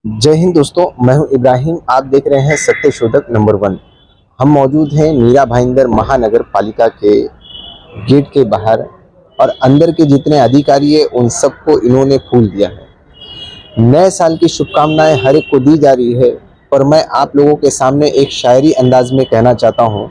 जय हिंद दोस्तों, मैं हूं इब्राहिम। आप देख रहे हैं सत्य शोधक नंबर 1। हम मौजूद हैं मीरा भाईंदर महानगर पालिका के गेट के बाहर और अंदर के जितने अधिकारी हैं उन सबको इन्होंने फूल दिया है। नए साल की शुभकामनाएं हर एक को दी जा रही है, पर मैं आप लोगों के सामने एक शायरी अंदाज में कहना चाहता हूं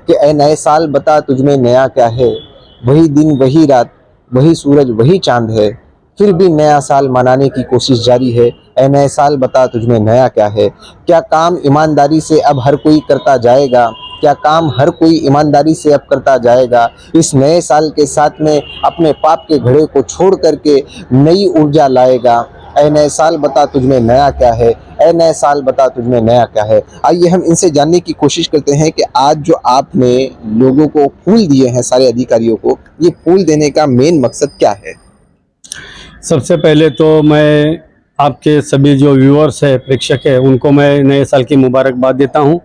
कि ऐ नए साल बता तुझमें नया क्या है। वही दिन वही रात वही सूरज वही चांद है, फिर भी नया साल मनाने की कोशिश जारी है। ऐ नए साल बता तुझमें नया क्या है। क्या काम ईमानदारी से अब हर कोई करता जाएगा? क्या काम हर कोई ईमानदारी से अब करता जाएगा? इस नए साल के साथ में अपने पाप के घड़े को छोड़ करके नई ऊर्जा लाएगा। ऐ नए साल बता तुझमें नया क्या है। ऐ नए साल बता तुझमें नया क्या है। आइए हम इनसे जानने की कोशिश करते हैं कि आज जो आपने लोगों को फूल दिए हैं, सारे अधिकारियों को, ये फूल देने का मेन मकसद क्या है? सबसे पहले तो मैं आपके सभी जो व्यूअर्स है, प्रेक्षक है, उनको मैं नए साल की मुबारकबाद देता हूं।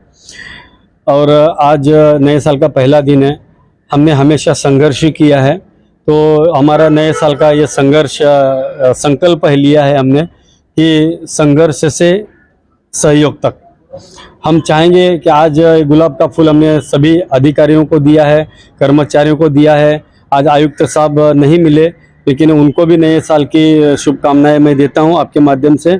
और आज नए साल का पहला दिन है। हमने हमेशा संघर्ष ही किया है, तो हमारा नए साल का ये संघर्ष संकल्प है लिया है हमने कि संघर्ष से सहयोग तक। हम चाहेंगे कि आज गुलाब का फूल हमने सभी अधिकारियों को दिया है, कर्मचारियों को दिया है। आज आयुक्त साहब नहीं मिले, लेकिन उनको भी नए साल की शुभकामनाएं मैं देता हूं आपके माध्यम से।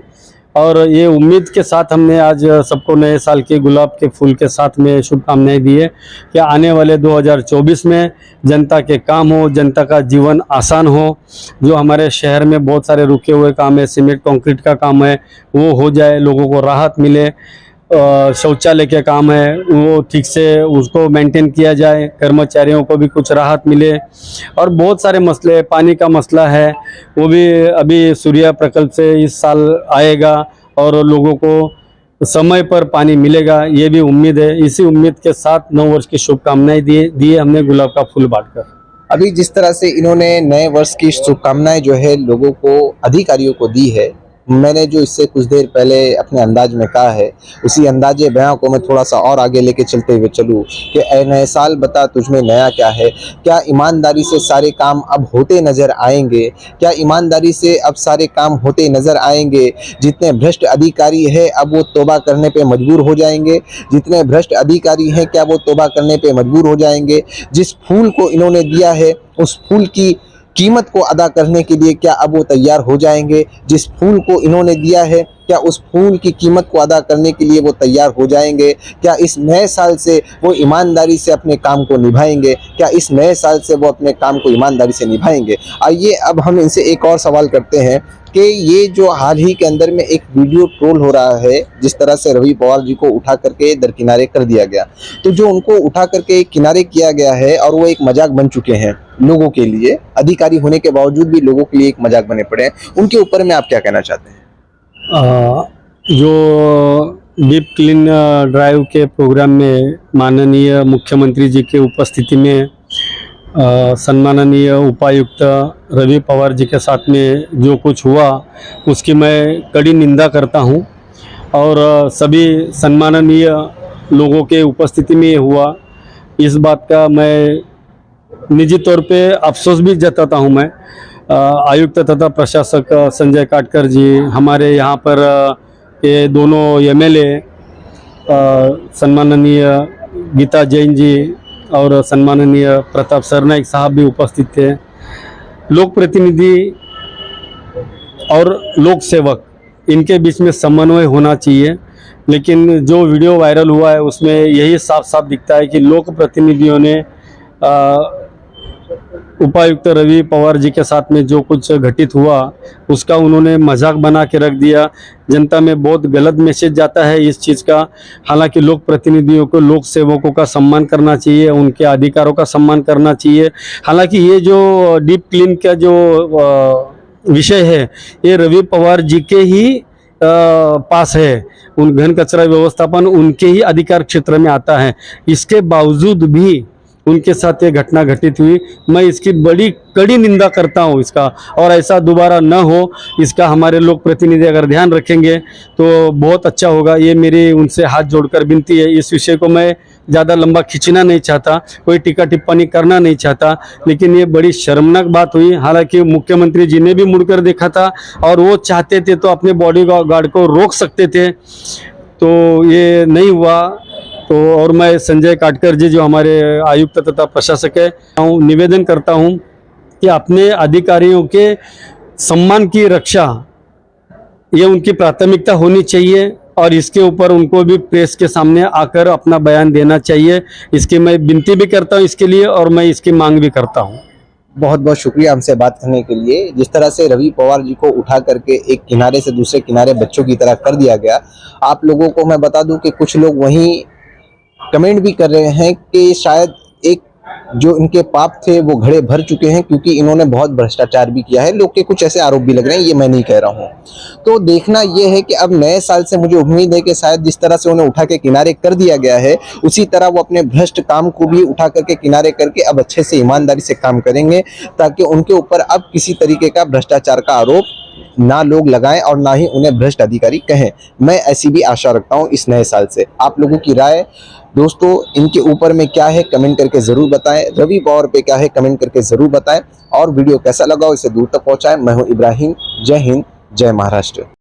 और ये उम्मीद के साथ हमने आज सबको नए साल के गुलाब के फूल के साथ में शुभकामनाएं दी है कि आने वाले 2024 में जनता के काम हो, जनता का जीवन आसान हो। जो हमारे शहर में बहुत सारे रुके हुए काम है, सीमेंट कंक्रीट का काम है, वो हो जाए, लोगों को राहत मिले। शौचालय के काम है वो ठीक से उसको मेंटेन किया जाए, कर्मचारियों को भी कुछ राहत मिले। और बहुत सारे मसले, पानी का मसला है, वो भी अभी सूर्य प्रकल्प से इस साल आएगा और लोगों को समय पर पानी मिलेगा, ये भी उम्मीद है। इसी उम्मीद के साथ नव वर्ष की शुभकामनाएं दिए हमने गुलाब का फूल बांटकर। अभी जिस तरह से इन्होंने नए वर्ष की शुभकामनाएं जो है लोगों को, अधिकारियों को दी है, मैंने जो इससे कुछ देर पहले अपने अंदाज में कहा है, उसी अंदाजे बयां को मैं थोड़ा सा और आगे लेके चलते हुए चलूँ कि ऐ नए साल बता तुझमें नया क्या है। क्या ईमानदारी से सारे काम अब होते नजर आएंगे? क्या ईमानदारी से अब सारे काम होते नजर आएंगे? जितने भ्रष्ट अधिकारी हैं अब वो तौबा करने पे मजबूर हो जाएंगे। जितने भ्रष्ट अधिकारी हैं क्या वो तौबा करने पे मजबूर हो जाएंगे? जिस फूल को इन्होंने दिया है उस फूल की कीमत को अदा करने के लिए क्या अब वो तैयार हो जाएंगे? जिस फूल को इन्होंने दिया है क्या उस फूल की कीमत को अदा करने के लिए वो तैयार हो जाएंगे? क्या इस नए साल से वो ईमानदारी से अपने काम को निभाएंगे? क्या इस नए साल से वो अपने काम को ईमानदारी से निभाएंगे? आइए अब हम इनसे एक और सवाल करते हैं कि ये जो हाल ही के अंदर में एक वीडियो ट्रोल हो रहा है, जिस तरह से रवि पवार जी को उठा करके दरकिनारे कर दिया गया, तो जो उनको उठा करके किनारे किया गया है और वो एक मजाक बन चुके हैं लोगों के लिए, अधिकारी होने के बावजूद भी लोगों के लिए एक मजाक बने पड़े हैं, उनके ऊपर में आप क्या कहना चाहते हैं? जो डीप क्लीन ड्राइव के प्रोग्राम में माननीय मुख्यमंत्री जी के उपस्थिति में सम्माननीय उपायुक्त रवि पवार जी के साथ में जो कुछ हुआ उसकी मैं कड़ी निंदा करता हूं। और सभी सम्माननीय लोगों के उपस्थिति में हुआ, इस बात का मैं निजी तौर पे अफसोस भी जताता हूं। मैं आयुक्त तथा प्रशासक संजय काटकर जी, हमारे यहाँ पर ये दोनों एमएलए सम्माननीय गीता जैन जी और सम्माननीय प्रताप सरनाइक साहब भी उपस्थित थे। लोक प्रतिनिधि और लोक सेवक, इनके बीच में समन्वय होना चाहिए। लेकिन जो वीडियो वायरल हुआ है उसमें यही साफ साफ दिखता है कि लोक प्रतिनिधियों ने उपायुक्त रवि पवार जी के साथ में जो कुछ घटित हुआ उसका उन्होंने मजाक बना के रख दिया। जनता में बहुत गलत मैसेज जाता है इस चीज़ का। हालांकि लोक प्रतिनिधियों को, लोक सेवकों का सम्मान करना चाहिए, उनके अधिकारों का सम्मान करना चाहिए। हालांकि ये जो डीप क्लीन का जो विषय है ये रवि पवार जी के ही पास है, उन घन कचरा व्यवस्थापन उनके ही अधिकार क्षेत्र में आता है। इसके बावजूद भी उनके साथ ये घटना घटित हुई। मैं इसकी बड़ी कड़ी निंदा करता हूं इसका, और ऐसा दोबारा न हो इसका हमारे लोक प्रतिनिधि अगर ध्यान रखेंगे तो बहुत अच्छा होगा। ये मेरी उनसे हाथ जोड़कर विनती है। इस विषय को मैं ज़्यादा लंबा खींचना नहीं चाहता, कोई टीका टिप्पणी करना नहीं चाहता, लेकिन ये बड़ी शर्मनाक बात हुई। हालांकि मुख्यमंत्री जी ने भी मुड़कर देखा था और वो चाहते थे तो अपने बॉडी गार्ड को रोक सकते थे, तो ये नहीं हुआ। तो और मैं संजय काटकर जी जो हमारे आयुक्त तथा प्रशासक है, निवेदन करता हूँ कि अपने अधिकारियों के सम्मान की रक्षा ये उनकी प्राथमिकता होनी चाहिए और इसके ऊपर उनको भी प्रेस के सामने आकर अपना बयान देना चाहिए। इसकी मैं विनती भी करता हूँ इसके लिए और मैं इसकी मांग भी करता हूँ। बहुत बहुत शुक्रिया हमसे बात करने के लिए। जिस तरह से रवि पवार जी को उठा करके एक किनारे से दूसरे किनारे बच्चों की तरह कर दिया गया, आप लोगों को मैं बता दूं कि कुछ लोग वहीं कमेंट भी कर रहे हैं कि शायद एक जो इनके पाप थे वो घड़े भर चुके हैं, क्योंकि इन्होंने बहुत भ्रष्टाचार भी किया है। लोग के कुछ ऐसे आरोप भी लग रहे हैं, ये मैं नहीं कह रहा हूँ। तो देखना ये है कि अब नए साल से मुझे उम्मीद है कि शायद जिस तरह से उन्हें उठा के किनारे कर दिया गया है, उसी तरह वो अपने भ्रष्ट काम को भी उठा करके किनारे करके अब अच्छे से ईमानदारी से काम करेंगे, ताकि उनके ऊपर अब किसी तरीके का भ्रष्टाचार का आरोप ना लोग लगाएं और ना ही उन्हें भ्रष्ट अधिकारी कहें। मैं ऐसी भी आशा रखता हूं इस नए साल से। आप लोगों की राय दोस्तों इनके ऊपर में क्या है कमेंट करके जरूर बताएं, रवि पवार पे क्या है कमेंट करके जरूर बताएं, और वीडियो कैसा लगा इसे दूर तक पहुंचाएं। मैं हूं इब्राहिम। जय हिंद, जय महाराष्ट्र।